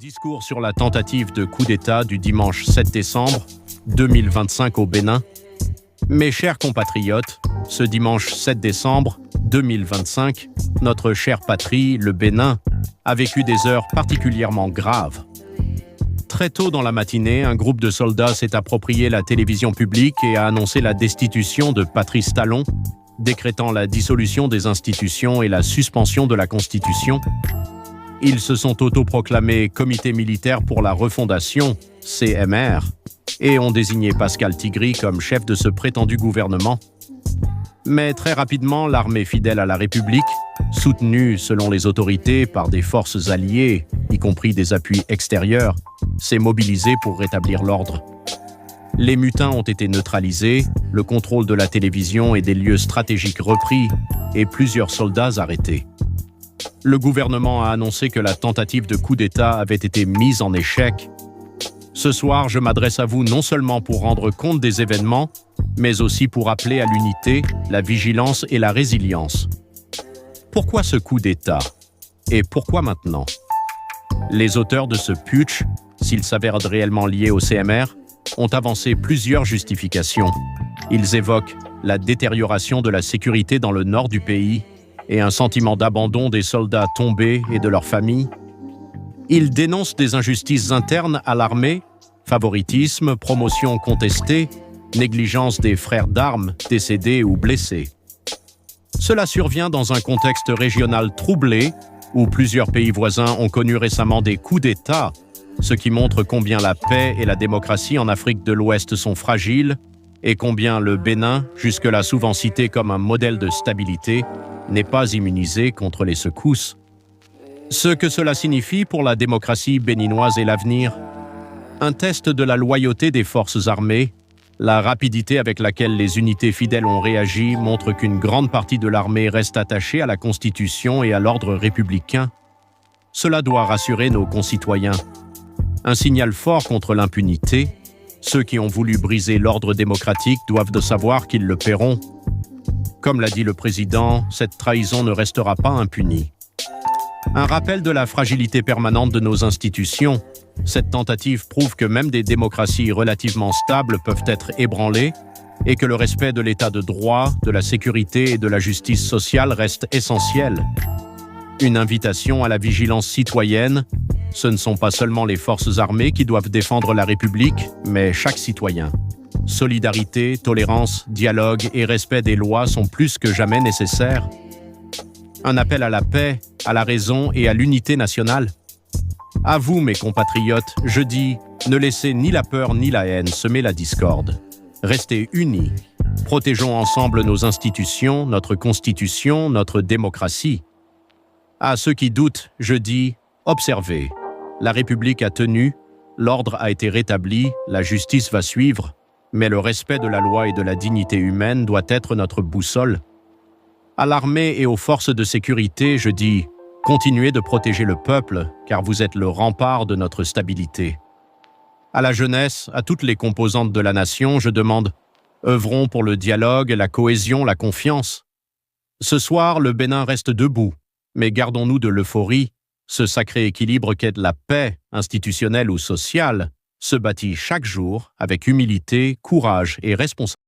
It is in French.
Discours sur la tentative de coup d'État du dimanche 7 décembre 2025 au Bénin. Mes chers compatriotes, ce dimanche 7 décembre 2025, notre chère patrie, le Bénin, a vécu des heures particulièrement graves. Très tôt dans la matinée, un groupe de soldats s'est approprié la télévision publique et a annoncé la destitution de Patrice Talon, décrétant la dissolution des institutions et la suspension de la Constitution. Ils se sont autoproclamés Comité militaire pour la refondation, CMR, et ont désigné Pascal Tigri comme chef de ce prétendu gouvernement. Mais très rapidement, l'armée fidèle à la République, soutenue selon les autorités par des forces alliées, y compris des appuis extérieurs, s'est mobilisée pour rétablir l'ordre. Les mutins ont été neutralisés, le contrôle de la télévision et des lieux stratégiques repris, et plusieurs soldats arrêtés. Le gouvernement a annoncé que la tentative de coup d'État avait été mise en échec. Ce soir, je m'adresse à vous non seulement pour rendre compte des événements, mais aussi pour appeler à l'unité, la vigilance et la résilience. Pourquoi ce coup d'État? Et pourquoi maintenant? Les auteurs de ce putsch, s'ils s'avèrent réellement liés au CMR, ont avancé plusieurs justifications. Ils évoquent la détérioration de la sécurité dans le nord du pays et un sentiment d'abandon des soldats tombés et de leurs familles. Ils dénoncent des injustices internes à l'armée, favoritisme, promotion contestée, négligence des frères d'armes décédés ou blessés. Cela survient dans un contexte régional troublé où plusieurs pays voisins ont connu récemment des coups d'État, ce qui montre combien la paix et la démocratie en Afrique de l'Ouest sont fragiles et combien le Bénin, jusque-là souvent cité comme un modèle de stabilité, n'est pas immunisé contre les secousses. Ce que cela signifie pour la démocratie béninoise et l'avenir, un test de la loyauté des forces armées, la rapidité avec laquelle les unités fidèles ont réagi montre qu'une grande partie de l'armée reste attachée à la Constitution et à l'ordre républicain. Cela doit rassurer nos concitoyens. Un signal fort contre l'impunité. Ceux qui ont voulu briser l'ordre démocratique doivent de savoir qu'ils le paieront. Comme l'a dit le président, cette trahison ne restera pas impunie. Un rappel de la fragilité permanente de nos institutions. Cette tentative prouve que même des démocraties relativement stables peuvent être ébranlées et que le respect de l'état de droit, de la sécurité et de la justice sociale reste essentiel. Une invitation à la vigilance citoyenne. Ce ne sont pas seulement les forces armées qui doivent défendre la République, mais chaque citoyen. Solidarité, tolérance, dialogue et respect des lois sont plus que jamais nécessaires. Un appel à la paix, à la raison et à l'unité nationale. À vous, mes compatriotes, je dis, ne laissez ni la peur ni la haine semer la discorde. Restez unis. Protégeons ensemble nos institutions, notre Constitution, notre démocratie. À ceux qui doutent, je dis, observez. La République a tenu, l'ordre a été rétabli, la justice va suivre, mais le respect de la loi et de la dignité humaine doit être notre boussole. À l'armée et aux forces de sécurité, je dis, continuez de protéger le peuple, car vous êtes le rempart de notre stabilité. À la jeunesse, à toutes les composantes de la nation, je demande, œuvrons pour le dialogue, la cohésion, la confiance. Ce soir, le Bénin reste debout, mais gardons-nous de l'euphorie. Ce sacré équilibre qu'est la paix, institutionnelle ou sociale, se bâtit chaque jour avec humilité, courage et responsabilité.